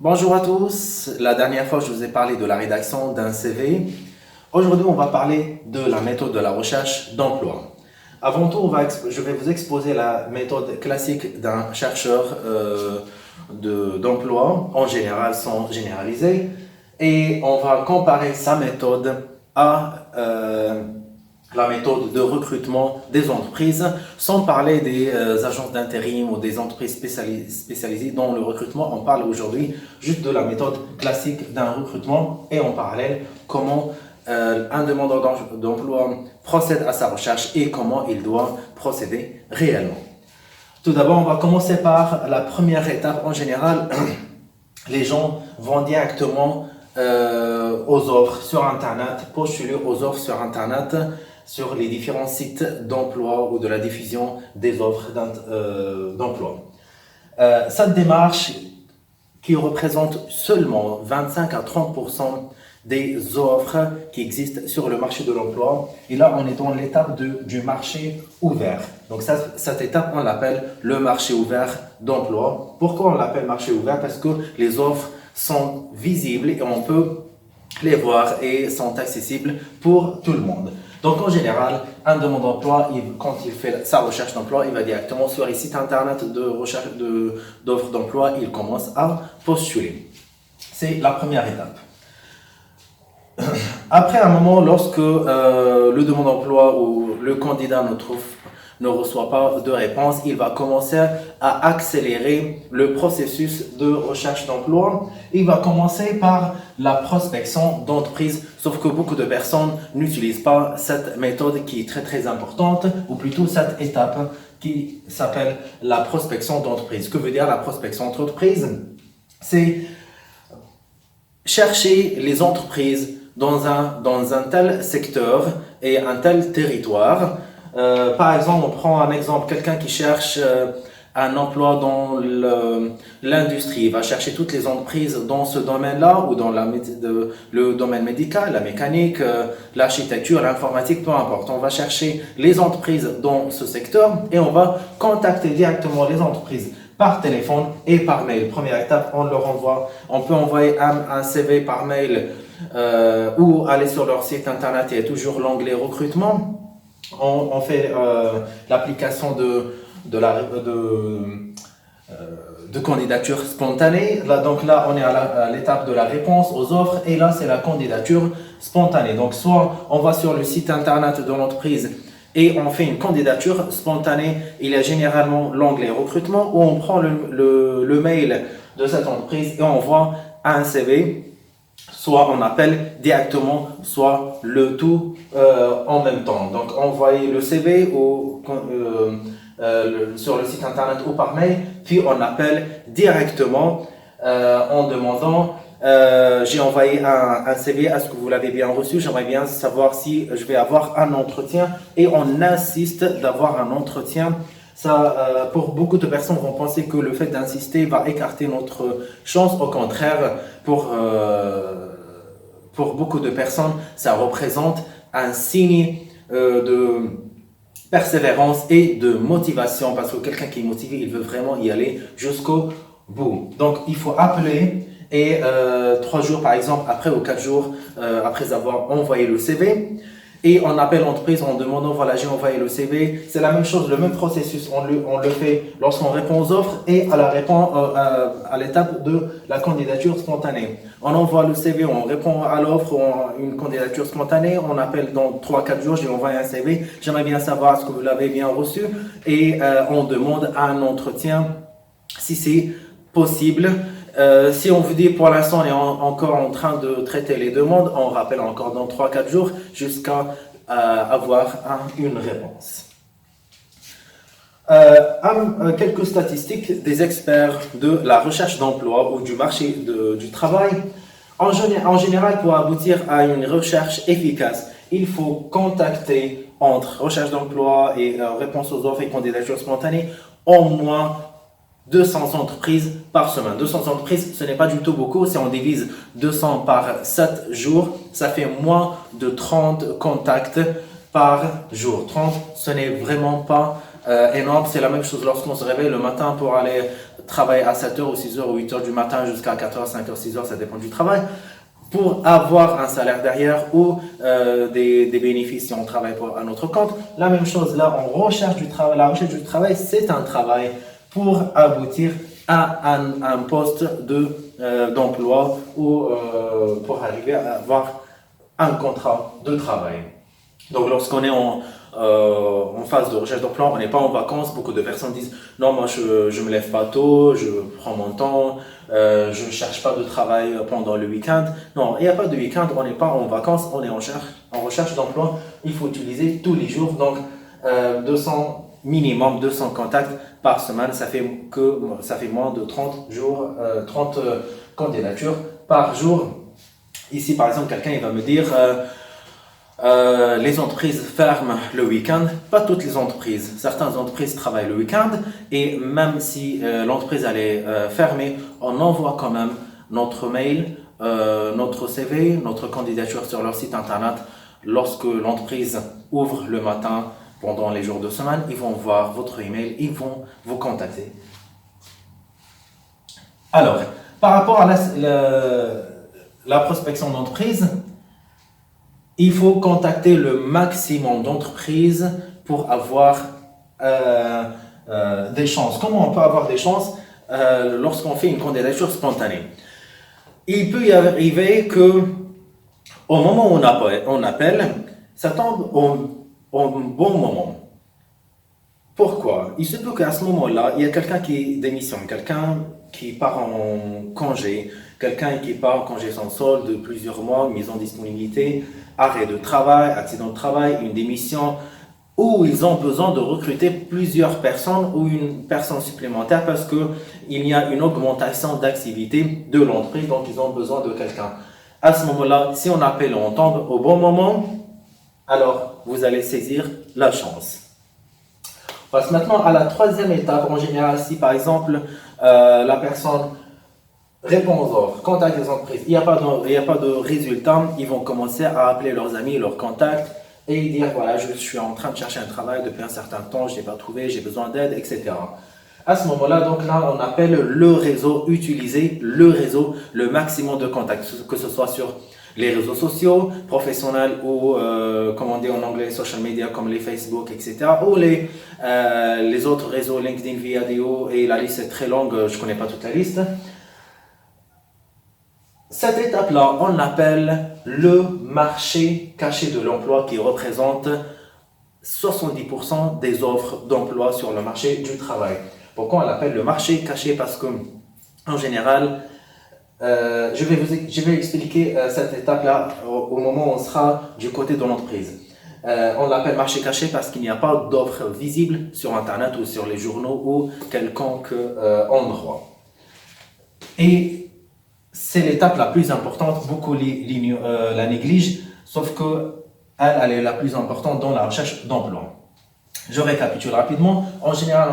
Bonjour à tous. La dernière fois, je vous ai parlé de la rédaction d'un CV. Aujourd'hui, on va parler de la méthode de la recherche d'emploi. Avant tout, je vais vous exposer la méthode classique d'un chercheur d'emploi, en général sans généraliser, et on va comparer sa méthode à la méthode de recrutement des entreprises, sans parler des agences d'intérim ou des entreprises spécialisées dans le recrutement. On parle aujourd'hui juste de la méthode classique d'un recrutement et en parallèle comment un demandeur d'emploi procède à sa recherche et comment il doit procéder réellement. Tout d'abord, on va commencer par la première étape. En général, les gens vont directement aux offres sur Internet, postuler aux offres sur Internet, sur les différents sites d'emploi ou de la diffusion des offres d'emploi. Cette démarche qui représente seulement 25 à 30% des offres qui existent sur le marché de l'emploi. Et là, on est dans l'étape du marché ouvert. Donc, cette étape, on l'appelle le marché ouvert d'emploi. Pourquoi on l'appelle marché ouvert? Parce que les offres sont visibles et on peut les voir et sont accessibles pour tout le monde. Donc, en général, un demandeur d'emploi, quand il fait sa recherche d'emploi, il va directement sur les sites internet de recherche d'offres d'emploi, il commence à postuler. C'est la première étape. Après un moment, lorsque le demandeur d'emploi ou le candidat ne reçoit pas de réponse, il va commencer à accélérer le processus de recherche d'emploi. Il va commencer par la prospection d'entreprise, sauf que beaucoup de personnes n'utilisent pas cette méthode qui est très très importante, ou plutôt cette étape qui s'appelle la prospection d'entreprise. Que veut dire la prospection d'entreprise? C'est chercher les entreprises dans un tel secteur et un tel territoire. Par exemple, on prend un exemple, quelqu'un qui cherche un emploi dans l'industrie, il va chercher toutes les entreprises dans ce domaine-là ou dans le domaine médical, la mécanique, l'architecture, l'informatique, peu importe. On va chercher les entreprises dans ce secteur et on va contacter directement les entreprises par téléphone et par mail. Première étape, on peut envoyer un CV par mail ou aller sur leur site internet, il y a toujours l'onglet recrutement. On fait l'application de candidature spontanée. Donc là, on est à l'étape de la réponse aux offres et là, c'est la candidature spontanée. Donc soit on va sur le site internet de l'entreprise et on fait une candidature spontanée. Il y a généralement l'onglet recrutement où on prend le mail de cette entreprise et on envoie un CV. Soit on appelle directement, soit le tout en même temps. Donc envoyer le CV sur le site internet ou par mail, puis on appelle directement en demandant j'ai envoyé un CV, est-ce que vous l'avez bien reçu? J'aimerais bien savoir si je vais avoir un entretien et on insiste d'avoir un entretien. Ça, pour beaucoup de personnes vont penser que le fait d'insister va écarter notre chance. Au contraire, pour beaucoup de personnes, ça représente un signe de persévérance et de motivation parce que quelqu'un qui est motivé, il veut vraiment y aller jusqu'au bout. Donc, il faut appeler et 3 jours, par exemple, après ou 4 jours après avoir envoyé le CV, et on appelle l'entreprise en demandant, voilà, j'ai envoyé le CV. C'est la même chose, le même processus. On le fait lorsqu'on répond aux offres et à l'étape de la candidature spontanée. On envoie le CV, on répond à l'offre, une candidature spontanée. On appelle dans 3-4 jours, j'ai envoyé un CV. J'aimerais bien savoir est-ce que vous l'avez bien reçu. Et on demande un entretien si c'est possible. Si on vous dit pour l'instant on est encore en train de traiter les demandes, on rappelle encore dans 3-4 jours jusqu'à avoir une réponse. Quelques statistiques des experts de la recherche d'emploi ou du marché du travail. En général, pour aboutir à une recherche efficace, il faut contacter entre recherche d'emploi et réponse aux offres et candidature spontanée au moins 200 entreprises par semaine. 200 entreprises, ce n'est pas du tout beaucoup. Si on divise 200 par 7 jours, ça fait moins de 30 contacts par jour. 30, ce n'est vraiment pas énorme. C'est la même chose lorsqu'on se réveille le matin pour aller travailler à 7h ou 6h ou 8h du matin jusqu'à 4h, 5h, 6h, ça dépend du travail, pour avoir un salaire derrière ou des bénéfices si on travaille pour un autre compte. La même chose là, on recherche du travail. La recherche du travail, c'est un travail pour aboutir à un poste d'emploi ou pour arriver à avoir un contrat de travail. Donc, lorsqu'on est en phase de recherche d'emploi, on n'est pas en vacances. Beaucoup de personnes disent non, moi je me lève pas tôt, je prends mon temps, je ne cherche pas de travail pendant le week-end. Non, il n'y a pas de week-end, on n'est pas en vacances, on est en recherche d'emploi. Il faut utiliser tous les jours, donc 200 minimum 200 contacts par semaine, ça fait moins de 30 jours, 30 candidatures par jour. Ici, par exemple, quelqu'un il va me dire les entreprises ferment le week-end. Pas toutes les entreprises. Certaines entreprises travaillent le week-end et même si l'entreprise est fermée, on envoie quand même notre mail, notre CV, notre candidature sur leur site internet. Lorsque l'entreprise ouvre le matin pendant les jours de semaine, ils vont voir votre email, ils vont vous contacter. Alors, par rapport à la prospection d'entreprise, il faut contacter le maximum d'entreprises pour avoir des chances. Comment on peut avoir des chances lorsqu'on fait une candidature spontanée? Il peut y arriver que au moment où on appelle, ça tombe au bon moment. Pourquoi? Il se peut qu'à ce moment-là, il y a quelqu'un qui démissionne, quelqu'un qui part en congé, quelqu'un qui part en congé sans solde de plusieurs mois, mise en disponibilité, arrêt de travail, accident de travail, une démission, où ils ont besoin de recruter plusieurs personnes ou une personne supplémentaire parce qu'il y a une augmentation d'activité de l'entreprise, donc ils ont besoin de quelqu'un. À ce moment-là, si on appelle, on tombe au bon moment, alors vous allez saisir la chance. On passe maintenant à la troisième étape. En général, si par exemple la personne répond aux offres, contacte les entreprises, il n'y a pas de résultat, ils vont commencer à appeler leurs amis, leurs contacts et dire voilà, je suis en train de chercher un travail depuis un certain temps, je n'ai pas trouvé, j'ai besoin d'aide, etc. À ce moment-là, donc là, on appelle le réseau, utiliser le réseau, le maximum de contacts, que ce soit sur les réseaux sociaux, professionnels ou, comme on dit en anglais, social media comme les Facebook, etc. ou les autres réseaux, LinkedIn, Viadeo, et la liste est très longue, je ne connais pas toute la liste. Cette étape-là, on l'appelle le marché caché de l'emploi qui représente 70% des offres d'emploi sur le marché du travail. Pourquoi on l'appelle le marché caché? Parce que, en général, je vais expliquer cette étape-là au moment où on sera du côté de l'entreprise. On l'appelle marché caché parce qu'il n'y a pas d'offres visibles sur Internet ou sur les journaux ou quelconque endroit. Et c'est l'étape la plus importante, beaucoup la négligent, sauf que elle est la plus importante dans la recherche d'emploi. Je récapitule rapidement. En général,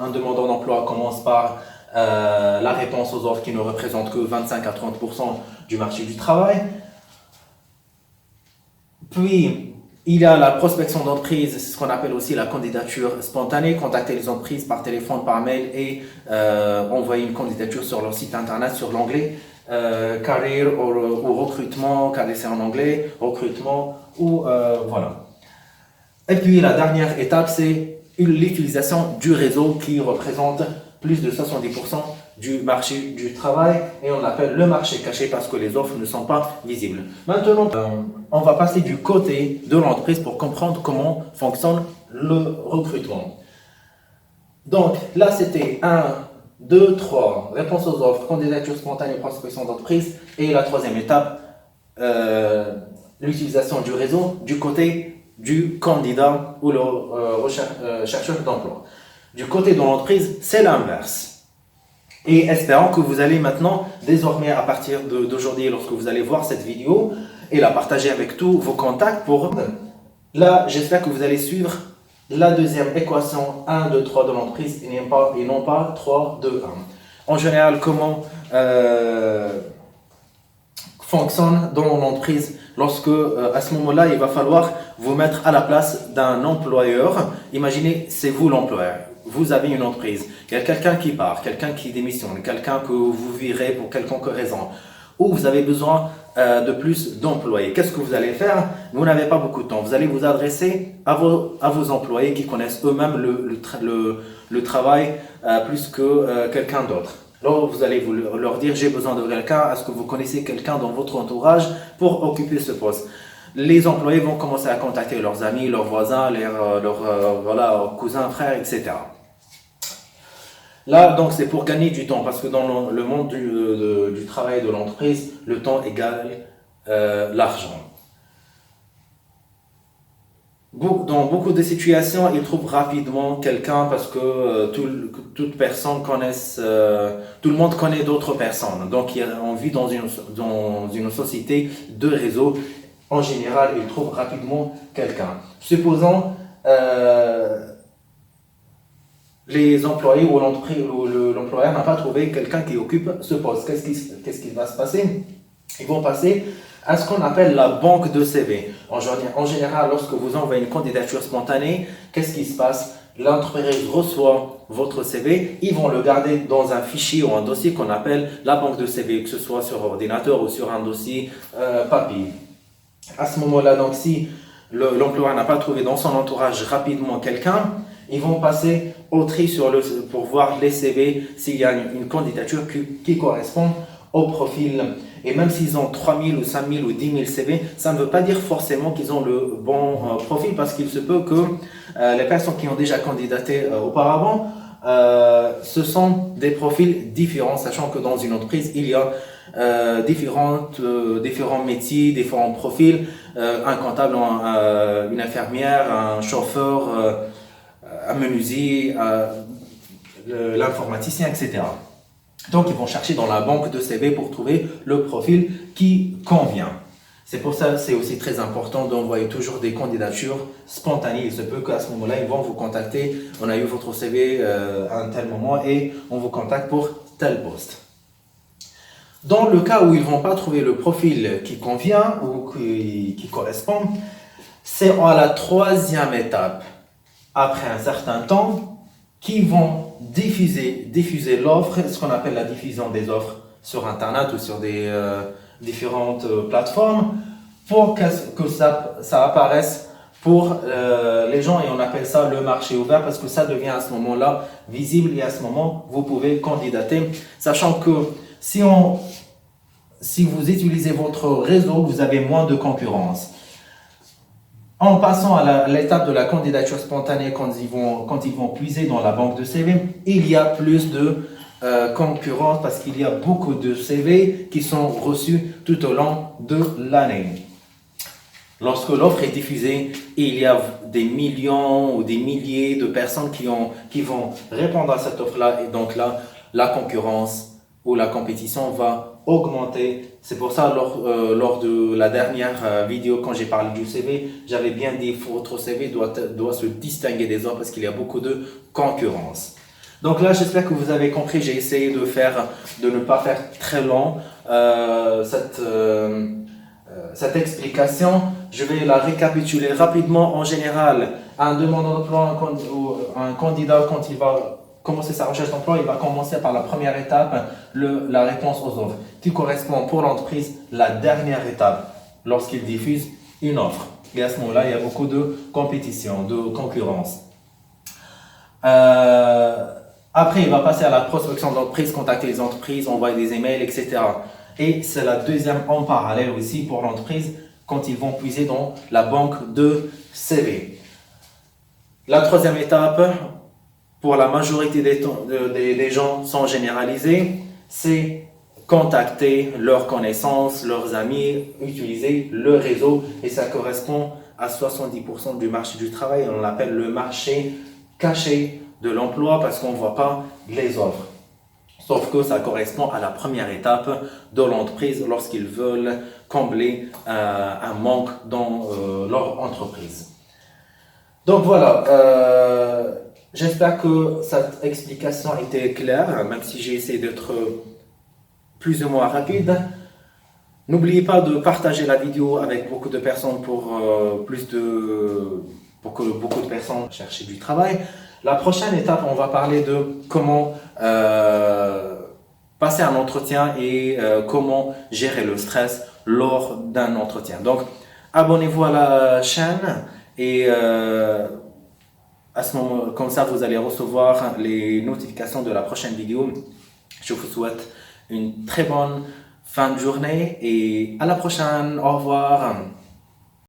un demandeur d'emploi commence par la réponse aux offres qui ne représentent que 25 à 30% du marché du travail. Puis, il y a la prospection d'entreprise, c'est ce qu'on appelle aussi la candidature spontanée, contacter les entreprises par téléphone, par mail et envoyer une candidature sur leur site internet sur l'onglet carrière ou recrutement, carrière c'est en anglais, recrutement ou voilà. Et puis la dernière étape, c'est l'utilisation du réseau qui représente plus de 70% du marché du travail et on l'appelle le marché caché parce que les offres ne sont pas visibles. Maintenant, on va passer du côté de l'entreprise pour comprendre comment fonctionne le recrutement. Donc là, c'était 1, 2, 3, réponse aux offres, candidature spontanée, prospection d'entreprise et la troisième étape, l'utilisation du réseau du côté du candidat ou le chercheur d'emploi. Du côté de l'entreprise, c'est l'inverse. Et espérons que vous allez maintenant, désormais à partir d'aujourd'hui, lorsque vous allez voir cette vidéo et la partager avec tous vos contacts Là, j'espère que vous allez suivre la deuxième équation 1, 2, 3 de l'entreprise et non pas 3, 2, 1. En général, comment fonctionne dans l'entreprise lorsque, à ce moment-là, il va falloir vous mettre à la place d'un employeur. Imaginez, c'est vous l'employeur. Vous avez une entreprise il y a quelqu'un qui part, quelqu'un qui démissionne, quelqu'un que vous virez pour quelconque raison, ou vous avez besoin de plus d'employés. Qu'est-ce que vous allez faire? Vous n'avez pas beaucoup de temps. Vous allez vous adresser à vos employés qui connaissent eux-mêmes le travail plus que quelqu'un d'autre. Alors, vous allez leur dire, j'ai besoin de quelqu'un. Est-ce que vous connaissez quelqu'un dans votre entourage pour occuper ce poste? Les employés vont commencer à contacter leurs amis, leurs voisins, leurs cousins, frères, etc. Là, donc, c'est pour gagner du temps, parce que dans le monde du travail de l'entreprise, le temps égale l'argent. Dans beaucoup de situations, ils trouvent rapidement quelqu'un parce que toute personne connaisse, tout le monde connaît d'autres personnes. Donc, on vit dans une société de réseaux. En général, ils trouvent rapidement quelqu'un. Supposons les employés ou l'entreprise ou l'employeur n'a pas trouvé quelqu'un qui occupe ce poste. Qu'est-ce qui va se passer? Ils vont passer à ce qu'on appelle la banque de CV. En général, lorsque vous envoyez une candidature spontanée, qu'est-ce qui se passe? L'entreprise reçoit votre CV, ils vont le garder dans un fichier ou un dossier qu'on appelle la banque de CV, que ce soit sur ordinateur ou sur un dossier papier. À ce moment-là, donc, si l'employeur n'a pas trouvé dans son entourage rapidement quelqu'un, ils vont passer au tri pour voir les CV s'il y a une candidature qui correspond au profil. Et même s'ils ont 3000 ou 5000 ou 10 000 CV, ça ne veut pas dire forcément qu'ils ont le bon profil, parce qu'il se peut que les personnes qui ont déjà candidaté auparavant, ce sont des profils différents, sachant que dans une entreprise, il y a différents métiers, différents profils, un comptable, une infirmière, un chauffeur, un menuisier, l'informaticien, etc. Donc, ils vont chercher dans la banque de CV pour trouver le profil qui convient. C'est pour ça que c'est aussi très important d'envoyer toujours des candidatures spontanées. Il se peut qu'à ce moment-là, ils vont vous contacter. On a eu votre CV à un tel moment et on vous contacte pour tel poste. Dans le cas où ils ne vont pas trouver le profil qui convient ou qui correspond, c'est à la troisième étape, après un certain temps, qu'ils vont diffuser l'offre, ce qu'on appelle la diffusion des offres sur Internet ou sur des différentes plateformes, pour que ça apparaisse pour les gens, et on appelle ça le marché ouvert, parce que ça devient à ce moment-là visible, et à ce moment, vous pouvez candidater, sachant que si vous utilisez votre réseau, vous avez moins de concurrence. En passant à l'étape de la candidature spontanée, quand ils vont puiser dans la banque de CV, il y a plus de concurrence, parce qu'il y a beaucoup de CV qui sont reçus tout au long de l'année. Lorsque l'offre est diffusée, il y a des millions ou des milliers de personnes qui vont répondre à cette offre-là, et donc là, la concurrence ou la compétition va augmenter. C'est pour ça, lors de la dernière vidéo, quand j'ai parlé du CV, j'avais bien dit que votre CV doit se distinguer des autres, parce qu'il y a beaucoup de concurrence. Donc là, j'espère que vous avez compris. J'ai essayé de ne pas faire très long cette explication. Je vais la récapituler rapidement. En général, un demandeur d'emploi ou un candidat, quand il va commencer sa recherche d'emploi, il va commencer par la première étape, la réponse aux offres, qui correspond pour l'entreprise la dernière étape lorsqu'il diffuse une offre. Et à ce moment-là, il y a beaucoup de compétition, de concurrence. Après, il va passer à la prospection d'entreprise, contacter les entreprises, envoyer des emails, etc. Et c'est la deuxième en parallèle aussi pour l'entreprise, quand ils vont puiser dans la banque de CV. La troisième étape, pour la majorité des gens sont généralisés, c'est contacter leurs connaissances, leurs amis, utiliser le réseau, et ça correspond à 70% du marché du travail. On l'appelle le marché caché de l'emploi, parce qu'on ne voit pas les offres. Sauf que ça correspond à la première étape de l'entreprise lorsqu'ils veulent combler un manque dans leur entreprise. Donc voilà, j'espère que cette explication était claire, même si j'ai essayé d'être plus ou moins rapide. N'oubliez pas de partager la vidéo avec beaucoup de personnes pour que beaucoup de personnes cherchent du travail. La prochaine étape, on va parler de comment passer un entretien et comment gérer le stress lors d'un entretien. Donc, abonnez-vous à la chaîne et à ce moment, comme ça, vous allez recevoir les notifications de la prochaine vidéo. Je vous souhaite une très bonne fin de journée et à la prochaine. Au revoir.